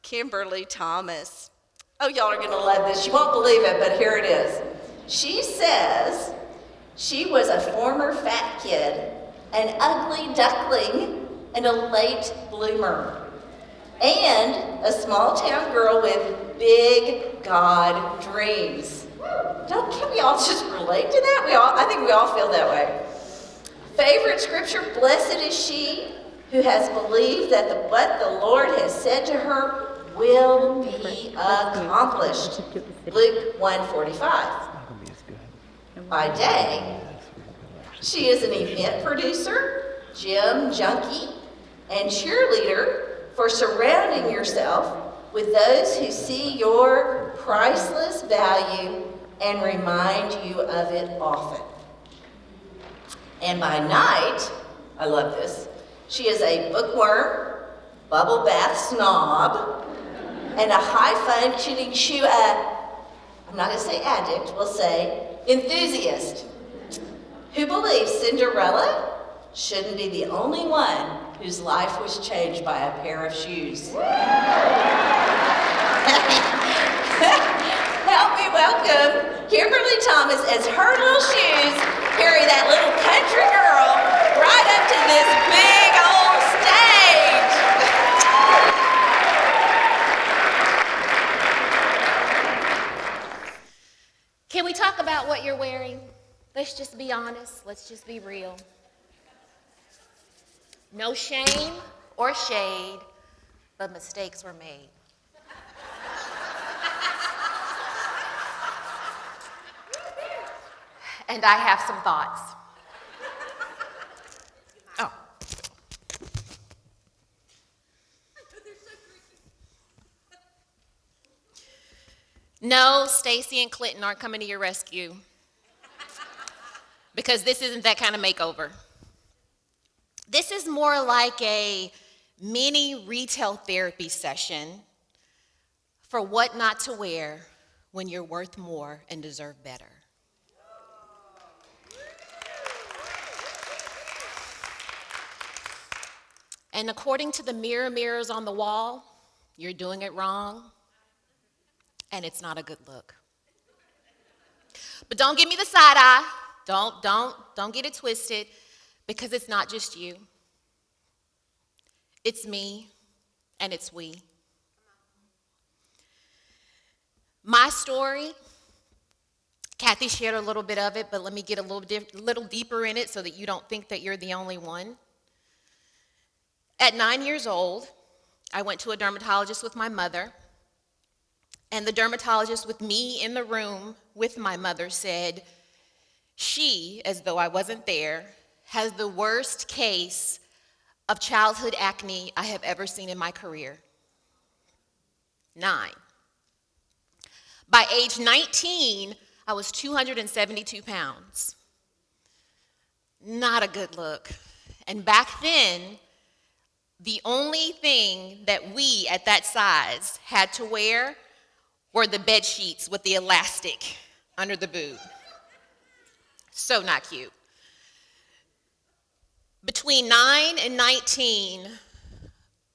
Kimberly Thomas. Oh, y'all are going to love this. You won't believe it, but here it is. She says she was a former fat kid, an ugly duckling, and a late bloomer, and a small town girl with big God dreams. Can we all just relate to that? I think we all feel that way. Favorite scripture, blessed is she who has believed that what the Lord has said to her will be accomplished. Luke 1:45. By day, she is an event producer, gym junkie, and cheerleader for surrounding yourself with those who see your priceless value and remind you of it often. And by night, I love this, she is a bookworm, bubble bath snob, and a high-functioning I'm not going to say addict, we'll say enthusiast, who believes Cinderella shouldn't be the only one whose life was changed by a pair of shoes. Help me welcome Kimberly Thomas as her little shoes carry that little country girl right up to this big old stage. Can we talk about what you're wearing? Let's just be honest. Let's just be real. No shame or shade, but mistakes were made. And I have some thoughts. Oh. No, Stacy and Clinton aren't coming to your rescue. Because this isn't that kind of makeover. This is more like a mini retail therapy session for what not to wear when you're worth more and deserve better. And according to the mirrors on the wall, you're doing it wrong, and it's not a good look. But don't give me the side eye. Don't get it twisted, because it's not just you. It's me, and it's we. My story, Kathy shared a little bit of it, but let me get a little deeper in it so that you don't think that you're the only one. At 9 years old, I went to a dermatologist with my mother, and the dermatologist with me in the room with my mother said, she, as though I wasn't there, has the worst case of childhood acne I have ever seen in my career. 9. By age 19, I was 272 pounds. Not a good look. And back then, the only thing that we at that size had to wear were the bed sheets with the elastic under the boob. So not cute. Between 9 and 19,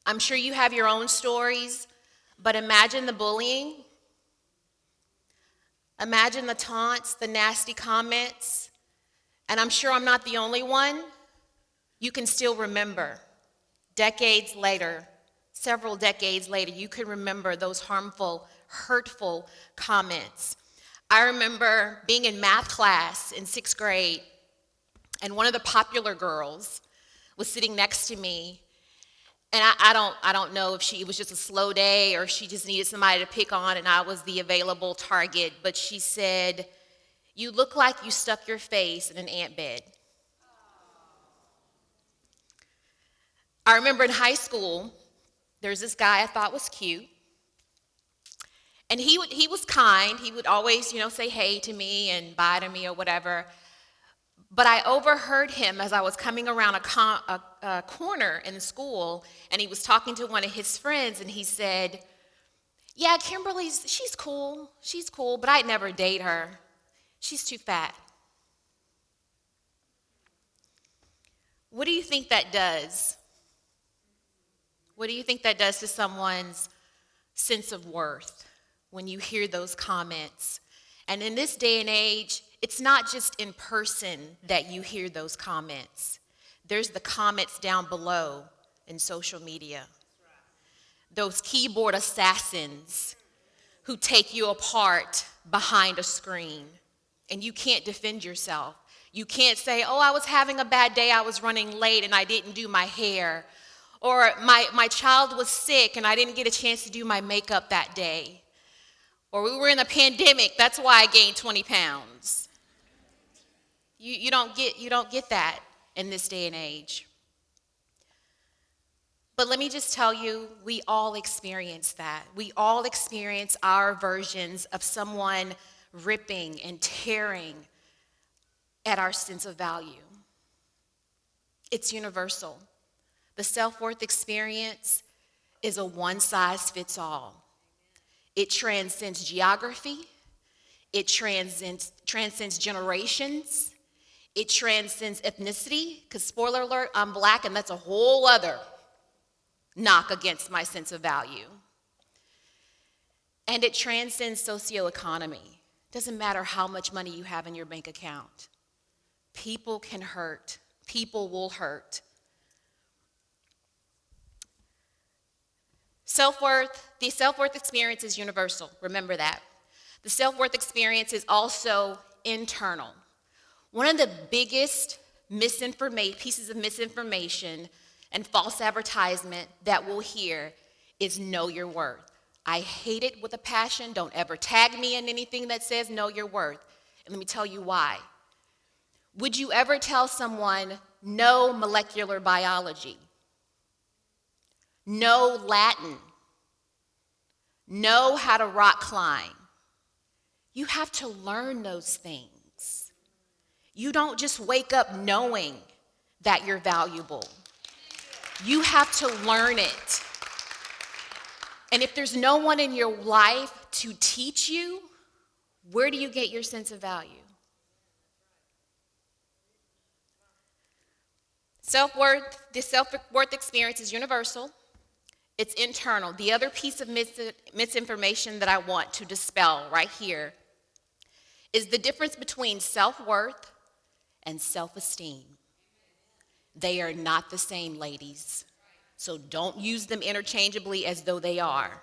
I'm sure you have your own stories, but imagine the bullying. Imagine the taunts, the nasty comments, and I'm sure I'm not the only one. You can still remember. Decades later, several decades later, you can remember those harmful, hurtful comments. I remember being in math class in 6th grade, and one of the popular girls was sitting next to me, and I don't know if it was just a slow day or she just needed somebody to pick on, and I was the available target, but she said, "You look like you stuck your face in an ant bed." I remember in high school, there's this guy I thought was cute. And he was kind. He would always, say hey to me and bye to me or whatever. But I overheard him as I was coming around a corner in the school, and he was talking to one of his friends, and he said, "Yeah, she's cool, but I'd never date her. She's too fat." What do you think that does? What do you think that does to someone's sense of worth when you hear those comments. And in this day and age, it's not just in person that you hear those comments. There's the comments down below in social media. Those keyboard assassins who take you apart behind a screen, and you can't defend yourself. You can't say, oh, I was having a bad day, I was running late and I didn't do my hair. Or my child was sick and I didn't get a chance to do my makeup that day. Or we were in a pandemic, that's why I gained 20 pounds. You don't get that in this day and age. But let me just tell you, we all experience that. We all experience our versions of someone ripping and tearing at our sense of value. It's universal. The self-worth experience is a one-size-fits-all. It transcends geography. It transcends generations. It transcends ethnicity, because spoiler alert, I'm Black, and that's a whole other knock against my sense of value. And it transcends socioeconomy. Doesn't matter how much money you have in your bank account. People can hurt. People will hurt. The self-worth experience is universal. Remember that. The self-worth experience is also internal. One of the biggest pieces of misinformation and false advertisement that we'll hear is know your worth. I hate it with a passion. Don't ever tag me in anything that says know your worth. And let me tell you why. Would you ever tell someone, know molecular biology, know Latin, know how to rock climb? You have to learn those things. You don't just wake up knowing that you're valuable. You have to learn it. And if there's no one in your life to teach you, where do you get your sense of value? The self-worth experience is universal. It's internal. The other piece of misinformation that I want to dispel right here is the difference between self-worth and self-esteem. They are not the same, ladies. So don't use them interchangeably as though they are.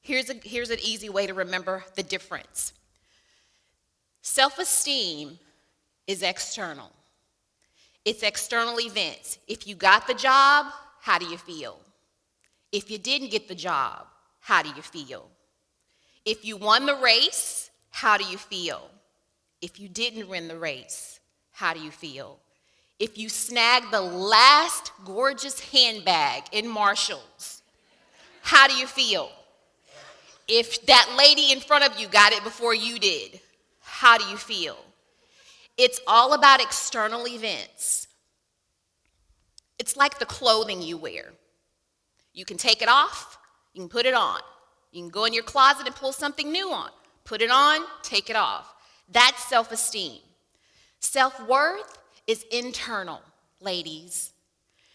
Here's an easy way to remember the difference. Self-esteem is external. It's external events. If you got the job, how do you feel? If you didn't get the job, how do you feel? If you won the race, how do you feel? If you didn't win the race, how do you feel? If you snagged the last gorgeous handbag in Marshall's, how do you feel? If that lady in front of you got it before you did, how do you feel? It's all about external events. It's like the clothing you wear. You can take it off, you can put it on. You can go in your closet and pull something new on. Put it on, take it off. That's self-esteem. Self-worth is internal, ladies.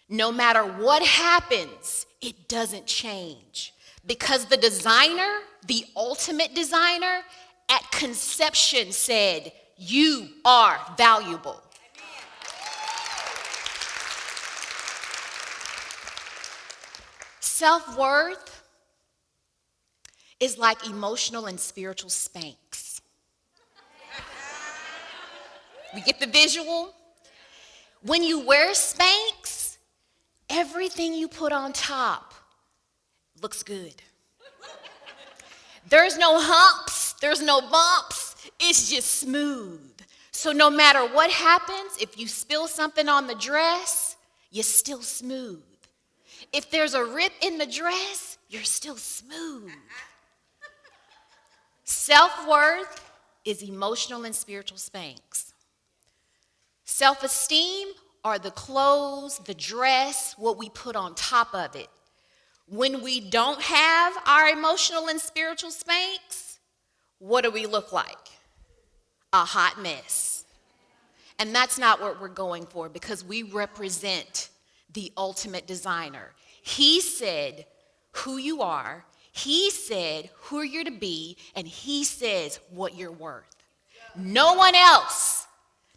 No matter what happens, it doesn't change. Because the designer, the ultimate designer, at conception said, you are valuable. Self-worth is like emotional and spiritual Spanx. We get the visual? When you wear Spanx, everything you put on top looks good. There's no humps, there's no bumps, it's just smooth. So no matter what happens, if you spill something on the dress, you're still smooth. If there's a rip in the dress, you're still smooth. Self-worth is emotional and spiritual Spanx. Self-esteem are the clothes, the dress, what we put on top of it. When we don't have our emotional and spiritual Spanx, what do we look like? A hot mess. And that's not what we're going for, because we represent the ultimate designer. He said who you are. He said who you're to be, and he says what you're worth. No one else,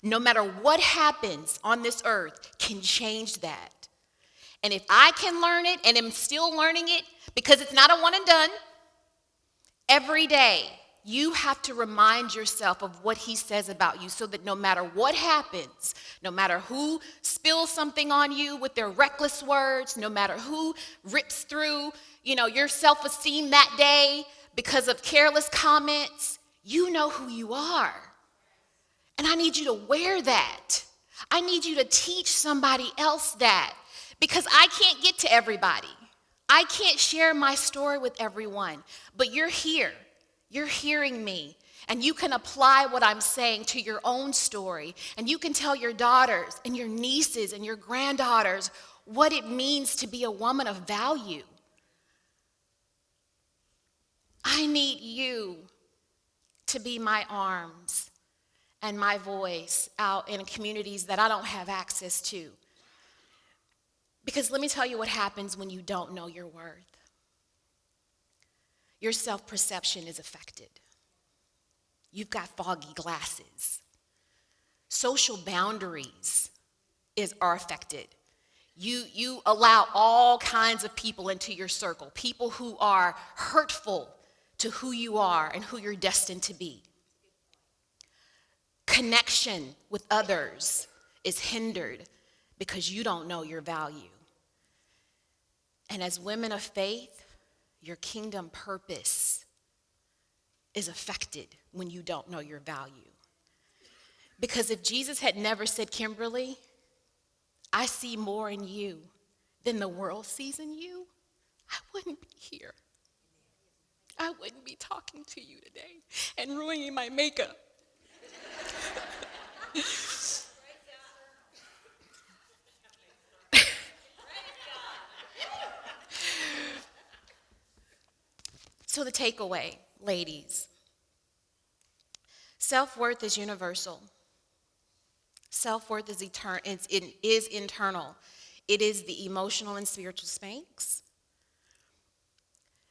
no matter what happens on this earth, can change that. And if I can learn it, and am still learning it, because it's not a one and done, every day you have to remind yourself of what he says about you, so that no matter what happens, no matter who spills something on you with their reckless words, no matter who rips through, your self-esteem that day because of careless comments, you know who you are. And I need you to wear that. I need you to teach somebody else that, because I can't get to everybody. I can't share my story with everyone, but you're here. You're hearing me, and you can apply what I'm saying to your own story, and you can tell your daughters and your nieces and your granddaughters what it means to be a woman of value. I need you to be my arms and my voice out in communities that I don't have access to. Because let me tell you what happens when you don't know your worth. Your self-perception is affected. You've got foggy glasses. Social boundaries are affected. You allow all kinds of people into your circle, people who are hurtful to who you are and who you're destined to be. Connection with others is hindered because you don't know your value. And as women of faith, your kingdom purpose is affected when you don't know your value. Because if Jesus had never said, Kimberly, I see more in you than the world sees in you, I wouldn't be here. I wouldn't be talking to you today and ruining my makeup. So the takeaway, ladies, self-worth is universal. Self-worth is internal. It is the emotional and spiritual Spanx.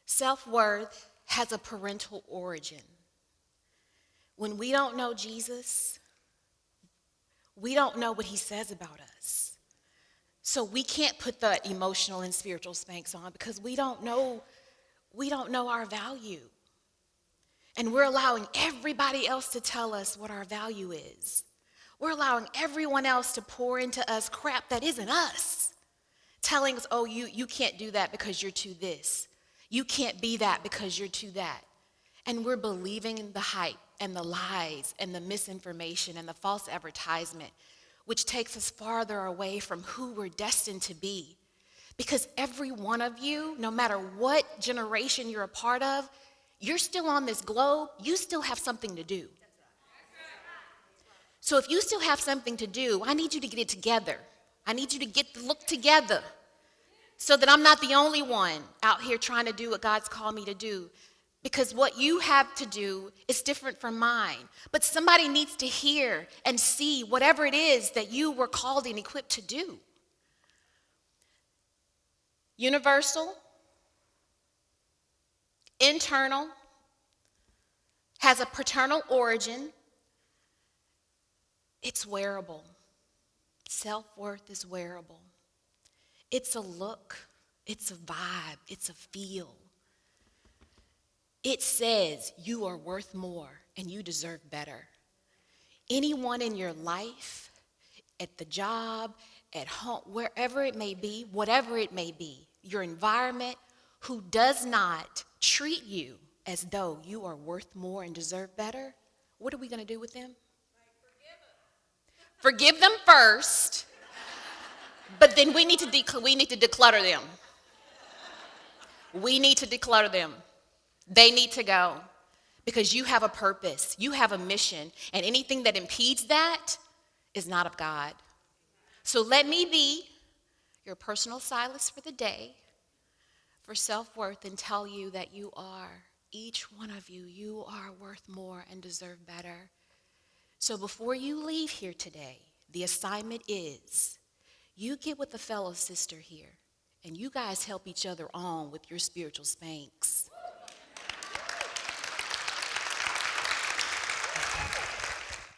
Self-worth has a parental origin. When we don't know Jesus, we don't know what he says about us. So we can't put the emotional and spiritual Spanx on because we don't know our value. And we're allowing everybody else to tell us what our value is. We're allowing everyone else to pour into us crap that isn't us. Telling us, oh, you can't do that because you're too this. You can't be that because you're too that. And we're believing the hype and the lies and the misinformation and the false advertisement, which takes us farther away from who we're destined to be. Because every one of you, no matter what generation you're a part of, you're still on this globe, you still have something to do. So if you still have something to do, I need you to get it together. I need you to get the look together so that I'm not the only one out here trying to do what God's called me to do. Because what you have to do is different from mine. But somebody needs to hear and see whatever it is that you were called and equipped to do. Universal, internal, has a paternal origin. It's wearable. Self-worth is wearable. It's a look, it's a vibe, it's a feel. It says you are worth more and you deserve better. Anyone in your life, at the job, at home, wherever it may be, whatever it may be, your environment, who does not treat you as though you are worth more and deserve better, what are we going to do with them? Forgive them first, but then we need to declutter them. We need to declutter them. They need to go because you have a purpose, you have a mission, and anything that impedes that is not of God. So let me be your personal Silas for the day, for self-worth, and tell you that you are, each one of you, you are worth more and deserve better. So before you leave here today, the assignment is you get with a fellow sister here and you guys help each other on with your spiritual Spanx.